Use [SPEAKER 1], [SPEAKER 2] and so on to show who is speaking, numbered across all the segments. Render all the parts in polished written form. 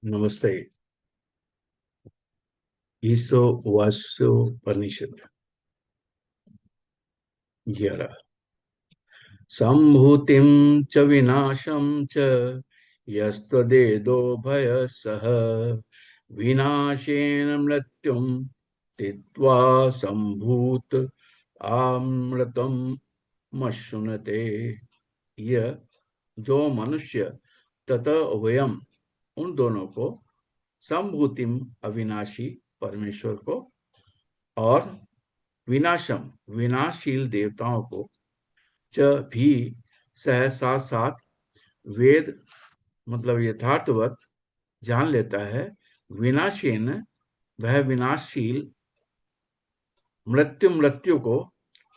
[SPEAKER 1] नमस्ते। ईशोवास्योपनिषद 11। संभूतिं च विनाशं च यस्त्वदेदो भयसः विनाशेन मृत्युं तीत्वा संभूत आमृतं मश्नुते। यह जो मनुष्य तथा वयम, उन दोनों को, संभूतिम अविनाशी परमेश्वर को और विनाशम विनाशील देवताओं को च भी सह साथ साथ वेद मतलब यथार्थवत जान लेता है। विनाशेन, वह विनाशशील, मृत्यु को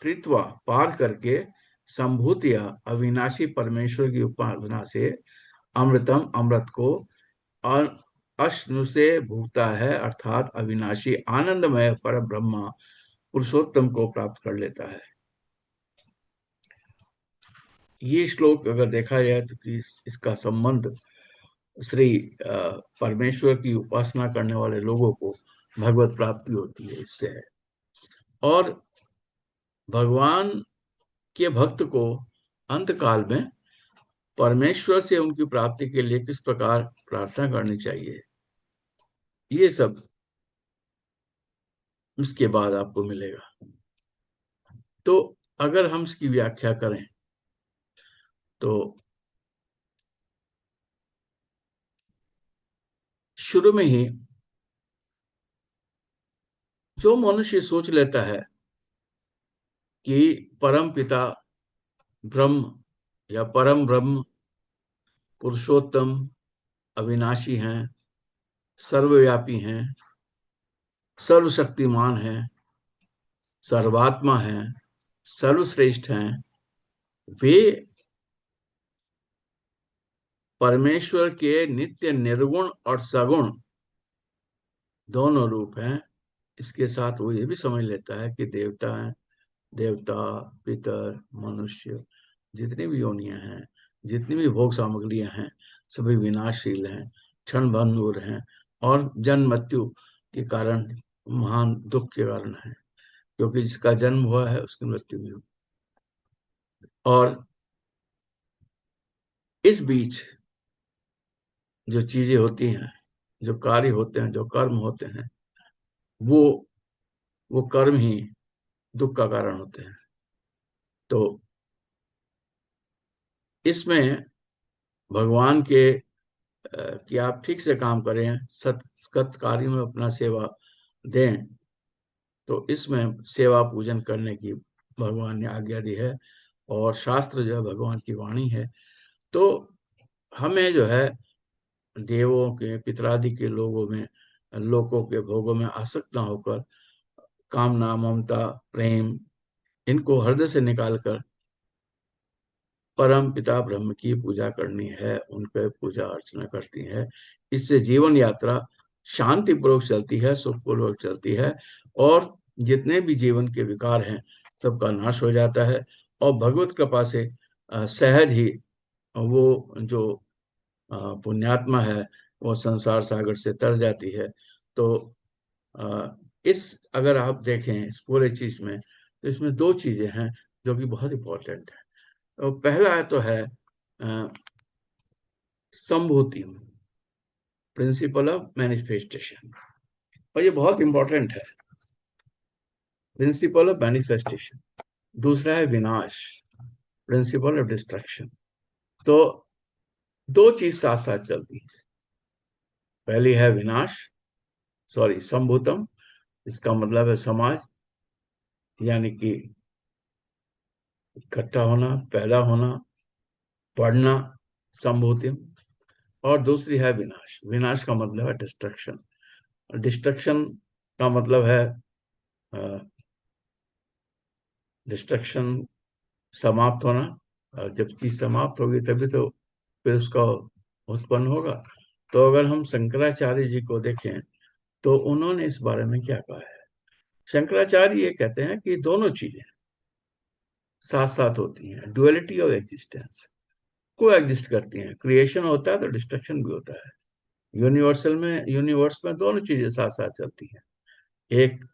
[SPEAKER 1] त्रित्वा पार करके, संभूतिया अविनाशी परमेश्वर की उपासना से अमृतम अमृत को अश्नु से भूखता है, अर्थात अविनाशी आनंदमय पर ब्रह्मा पुरुषोत्तम को प्राप्त कर लेता है। ये श्लोक अगर देखा जाए तो इसका संबंध श्री परमेश्वर की उपासना करने वाले लोगों को भगवत प्राप्ति होती है इससे है। और भगवान के भक्त को अंत काल में परमेश्वर से उनकी प्राप्ति के लिए किस प्रकार प्रार्थना करनी चाहिए, ये सब इसके बाद आपको मिलेगा। तो अगर हम इसकी व्याख्या करें तो शुरू में ही जो मनुष्य सोच लेता है कि परम पिता ब्रह्म या परम ब्रह्म पुरुषोत्तम अविनाशी हैं, सर्वव्यापी हैं, सर्वशक्तिमान हैं, सर्वात्मा हैं, सर्वश्रेष्ठ हैं, वे परमेश्वर के नित्य निर्गुण और सगुण दोनों रूप हैं। इसके साथ वो ये भी समझ लेता है कि देवता हैं, देवता, पितर, मनुष्य, जितनी भी योनियां हैं, जितनी भी भोग सामग्रियां हैं, सभी विनाशशील हैं, क्षण भंगुर हैं और जन्म मृत्यु के कारण महान दुख के कारण है, क्योंकि जिसका जन्म हुआ है उसकी मृत्यु भी हुई। और इस बीच जो चीजें होती हैं, जो कार्य होते हैं, जो कर्म होते हैं, वो वो कर्म ही दुख का कारण होते हैं। तो इसमें भगवान के कि आप ठीक से काम करें, सत कार्य में अपना सेवा दें, तो इसमें सेवा पूजन करने की भगवान ने आज्ञा दी है। और शास्त्र जो है भगवान की वाणी है। तो हमें जो है देवों के, पितरादि के लोगों के भोगों में आसक्त ना होकर कामना, ममता, प्रेम, इनको हृदय से निकालकर परम पिता ब्रह्म की पूजा करनी है, उनके पूजा अर्चना करती है। इससे जीवन यात्रा शांति पूर्वक चलती है, सुखपूर्वक चलती है, और जितने भी जीवन के विकार हैं सबका नाश हो जाता है। और भगवत कृपा से सहज ही वो जो पुण्यात्मा है वो संसार सागर से तर जाती है। तो इस अगर आप देखें इस पूरे चीज में, तो इसमें दो चीजें हैं जो कि बहुत इंपॉर्टेंट है। तो पहला है तो है संभूति, प्रिंसिपल ऑफ मैनिफेस्टेशन, और ये बहुत इंपॉर्टेंट है, प्रिंसिपल ऑफ मैनिफेस्टेशन। दूसरा है विनाश, प्रिंसिपल ऑफ डिस्ट्रक्शन। तो दो चीज साथ साथ चलती है। पहली है विनाश, सॉरी संभूतम, इसका मतलब है समाज, यानी कि इकट्ठा होना, पैदा होना, पढ़ना, संभूतिम। और दूसरी है विनाश, विनाश का मतलब है डिस्ट्रक्शन। डिस्ट्रक्शन का मतलब है डिस्ट्रक्शन, समाप्त होना। और जब चीज समाप्त होगी तभी तो फिर उसका उत्पन्न होगा। तो अगर हम शंकराचार्य जी को देखें तो उन्होंने इस बारे में क्या कहा है। शंकराचार्य ये कहते हैं कि दोनों चीजें साथ साथ होती हैं, डुअलिटी ऑफ एग्जिस्टेंस, को एग्जिस्ट करती हैं। क्रिएशन होता है तो डिस्ट्रक्शन भी होता है। यूनिवर्स में दोनों चीजें साथ साथ चलती हैं। एक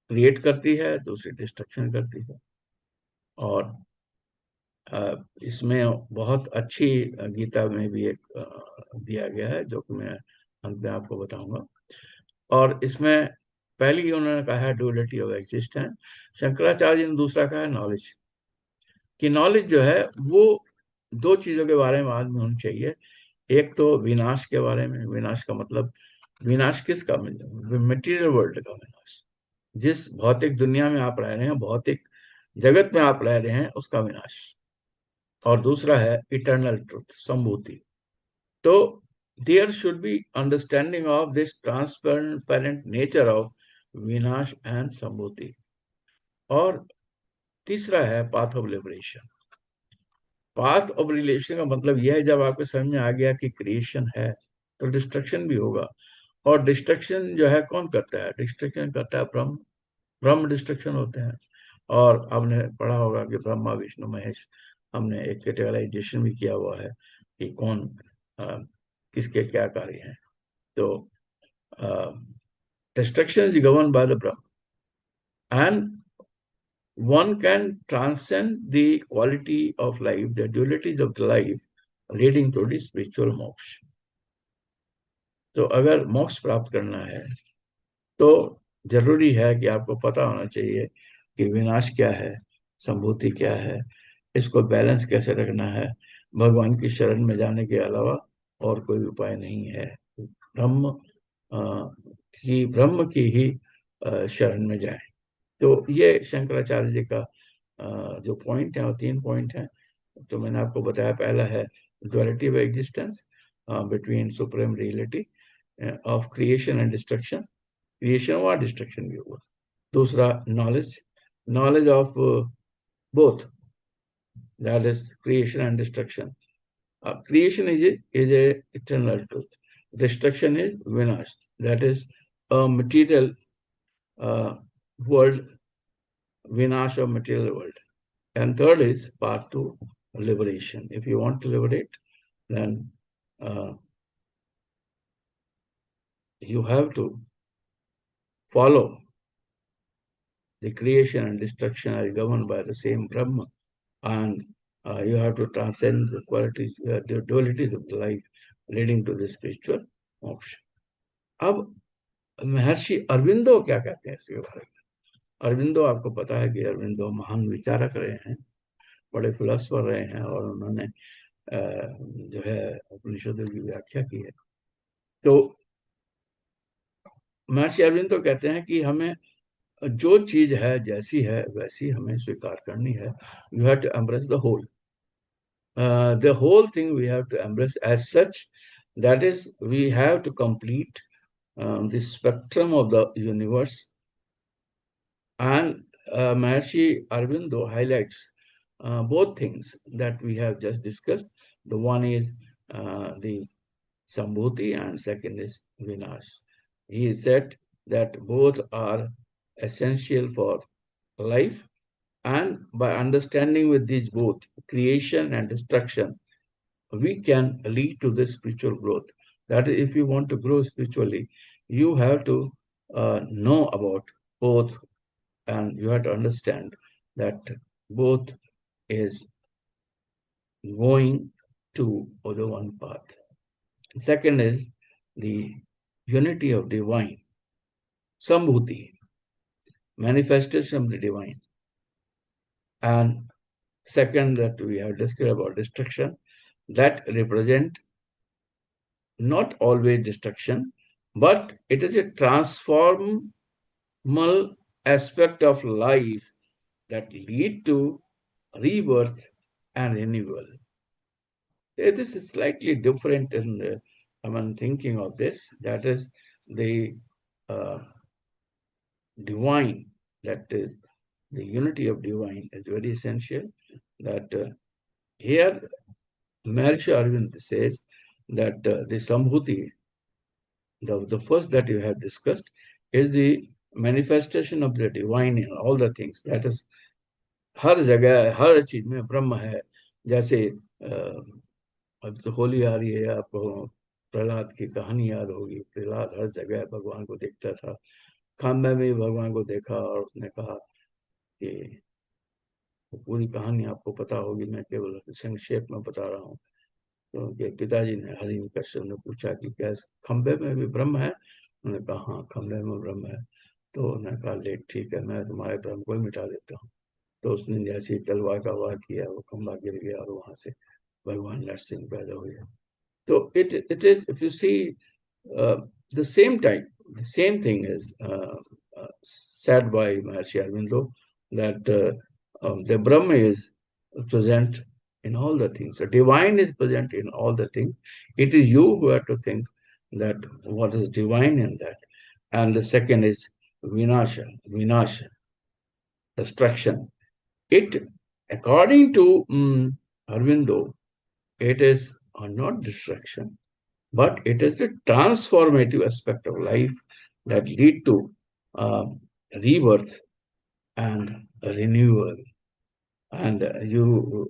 [SPEAKER 1] क्रिएट करती है, दूसरी डिस्ट्रक्शन करती है। और इसमें बहुत अच्छी गीता में भी एक दिया गया है, जो कि मैं अंत में आपको बताऊंगा। और इसमें पहली उन्होंने कहा है duality of existence. Shankaracharya ji ने दूसरा कहा है नॉलेज। कि नॉलेज जो है वो दो चीजों के बारे में आदमी होनी चाहिए। एक तो विनाश के बारे में, विनाश का मतलब विनाश किसका, मटेरियल वर्ल्ड का विनाश, जिस भौतिक दुनिया में आप रह रहे हैं, भौतिक जगत में आप रह रहे हैं, उसका विनाश। और दूसरा है इटर्नल ट्रुथ, संभूति। तो there should be understanding of this transparent nature of Vinash and Sambhuti. और तीसरा है path of liberation. Path of relation का मतलब यह है, जब आपको समझ में आ गया कि क्रिएशन है तो डिस्ट्रक्शन भी होगा। और डिस्ट्रक्शन जो है कौन करता है, डिस्ट्रक्शन करता है ब्रह्म। ब्रह्म डिस्ट्रक्शन होते हैं। और आपने पढ़ा होगा कि ब्रह्मा विष्णु महेश, हमने एक कैटेगराइजेशन भी किया हुआ है कि कौन किसके क्या कार्य हैं। तो destruction is govern by the Brahma, and one can transcend the quality of life, the dualities of the life, leading to the spiritual moksha. तो अगर मोक्ष प्राप्त करना है तो जरूरी है कि आपको पता होना चाहिए कि विनाश क्या है, संभूति क्या है, इसको बैलेंस कैसे रखना है। भगवान की शरण में जाने के अलावा और कोई उपाय नहीं है। ब्रह्म ब्रह्म की ही शरण में जाए। तो ये शंकराचार्य जी का जो पॉइंट है, वो 3 पॉइंट हैं। तो मैंने आपको बताया, पहला है duality of existence between supreme reality of creation and destruction, creation हुआ डिस्ट्रक्शन भी हुआ। दूसरा knowledge, knowledge of both, that is creation and destruction. Creation is a eternal truth, destruction is vinash, that is a material world, vinash of material world. And third is part 2, liberation. If you want to liberate, then you have to follow the creation and destruction as governed by the same Brahma, and you have to transcend the qualities, the dualities of the life, leading to the spiritual moksha. अब महर्षि अरविंदो क्या कहते हैं इसके बारे में? अरविंदो, आपको पता है कि अरविंदो महान विचारक रहे हैं, बड़े फिलोसफर रहे हैं, और उन्होंने जो है उपनिषदों की व्याख्या की है। तो महर्षि अरविंदो कहते हैं कि हमें जो चीज है जैसी है वैसी हमें स्वीकार करनी है। You have to embrace the whole thing we have to embrace as such. That is, we have to complete the spectrum of the universe. And Maharishi Aurobindo highlights both things that we have just discussed. The one is the Sambhuti, and second is Vinash. He said that both are essential for life, and by understanding with these both, creation and destruction, we can lead to the spiritual growth. That is, if you want to grow spiritually, you have to know about both, and you have to understand that both is going to the one path. Second is the unity of divine, Sambhuti, manifestation of the divine. And second, that we have discussed about destruction, that represent not always destruction, but it is a transformal aspect of life that lead to rebirth and renewal. This is slightly different in the, I'm thinking of this, that is the divine, that is the unity of divine is very essential. That here Maharishi Arvind says that the Sambhuti, the first that you have discussed, is the manifestation of the divine in all the things. That is, हर जगह हर चीज में ब्रह्म है। जैसे अब तो होली आ रही है, आप प्रहलाद की कहानी याद होगी। प्रहलाद हर जगह भगवान को देखता था, खंबे में भी भगवान को देखा और उसने कहा कि पूरी कहानी आपको पता होगी, मैं केवल संक्षेप में बता रहा हूँ। तो उनके पिताजी ने, हिरण्यकश्यप ने पूछा कि क्या इस खंबे में भी ब्रह्म है? उन्होंने कहा हाँ, खंबे में ब्रह्म है। तो उन्होंने कहा ले ठीक है, मैं तुम्हारे ब्रह्म को ही मिटा देता हूँ। तो उसने जैसे तलवार का वार किया, वो खंबा गिर गया और वहां से भगवान नरसिंह पैदा हुए। तो it is, if you see, uh, the same time, the same thing is said by Maharshi Aurobindo, that the Brahma is present in all the things. The divine is present in all the things. It is you who have to think that what is divine in that. And the second is vinasha, destruction. It, according to Aurobindo, it is not destruction, but it is the transformative aspect of life that lead to uh, rebirth and renewal. And you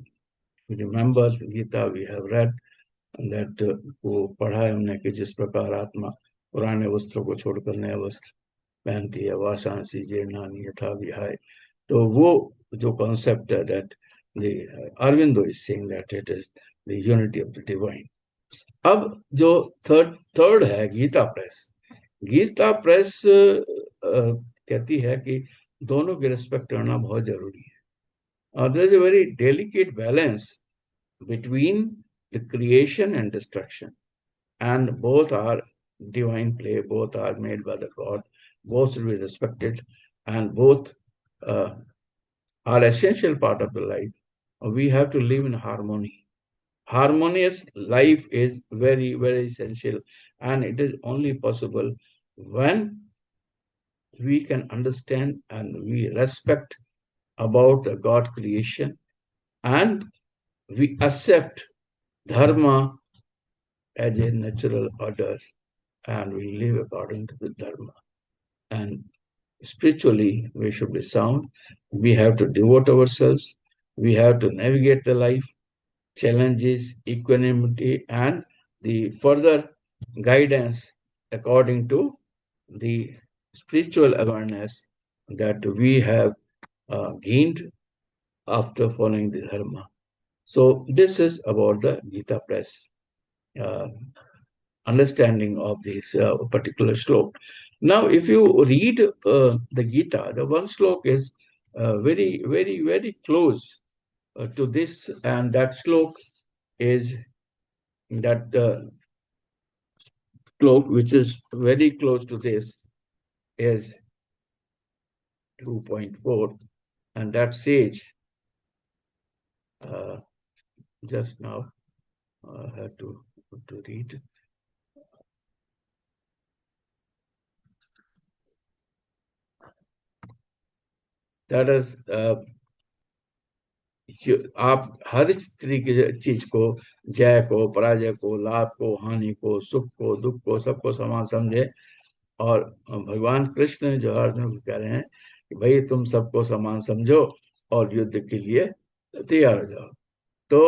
[SPEAKER 1] remember Gita, we have read that वो पढ़ा है हमने कि जिस प्रकार आत्मा पुराने वस्त्रों को छोड़कर नया वस्त्र पहनती है, वासांसी जीर्णानि यथा विहाय। तो वो जो कॉन्सेप्ट है, that the Aurobindo is saying that it is the unity of the divine. अब जो थर्ड है गीता प्रेस। गीता प्रेस कहती है कि दोनों की रिस्पेक्ट करना बहुत जरूरी है, और there is a very delicate balance between the creation and destruction, and both are divine play, both are made by the God, both should be respected, and both are essential part of the life. We have to live in harmony. Harmonious life is very, very essential, and it is only possible when we can understand and we respect about the God creation, and we accept dharma as a natural order, and we live according to the dharma. And spiritually, we should be sound. We have to devote ourselves. We have to navigate the life challenges, equanimity, and the further guidance according to the spiritual awareness that we have gained after following the dharma. So this is about the Gita Press uh, understanding of this particular slok. Now, if you read the Gita, the one slok is very, very, very close to this, and that slok is that slok, which is very close to this, is 2.4, and that sage just now I had to read. That is, आप हर इस तरीके चीज को, जय को, पराजय को, लाभ को, हानि को, सुख को, दुख को, सबको समान समझे। और भगवान कृष्ण जो अर्जुन को कह रहे हैं कि भाई तुम सबको समान समझो और युद्ध के लिए तैयार हो जाओ। तो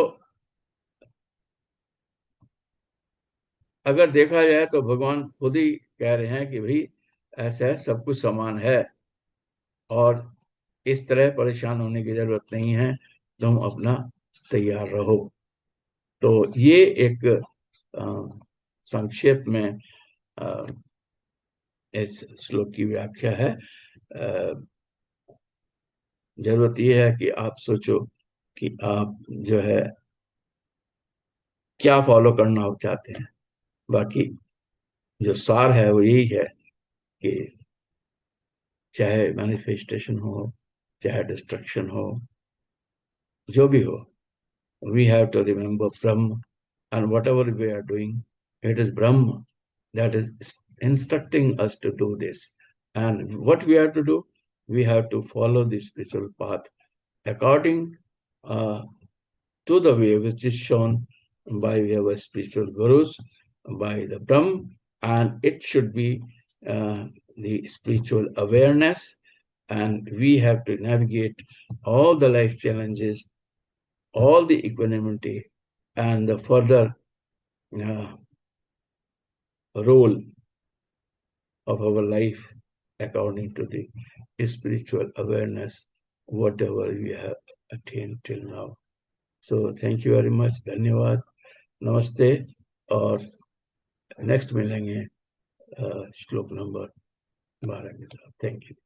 [SPEAKER 1] अगर देखा जाए तो भगवान खुद ही कह रहे हैं कि भाई ऐसा है, सब कुछ समान है और इस तरह परेशान होने की जरूरत नहीं है, तुम अपना तैयार रहो। तो ये एक संक्षेप में इस श्लोक की व्याख्या है। जरूरत यह है कि आप सोचो कि आप जो है क्या फॉलो करना चाहते हैं। बाकी जो सार है वो यही है कि चाहे मैनिफेस्टेशन हो, चाहे डिस्ट्रक्शन हो, जो भी हो, we have to remember Brahma, and whatever we are doing, it is Brahma that is instructing us to do this. And what we have to do, we have to follow the spiritual path according to the way which is shown by our spiritual gurus, by the Brahma, and it should be the spiritual awareness, and we have to navigate all the life challenges, all the equanimity, and the further role of our life according to the spiritual awareness, whatever we have attained till now. So thank you very much. धन्यवाद, नमस्ते, और next मिलेंगे श्लोक number 12 के साथ. Thank you.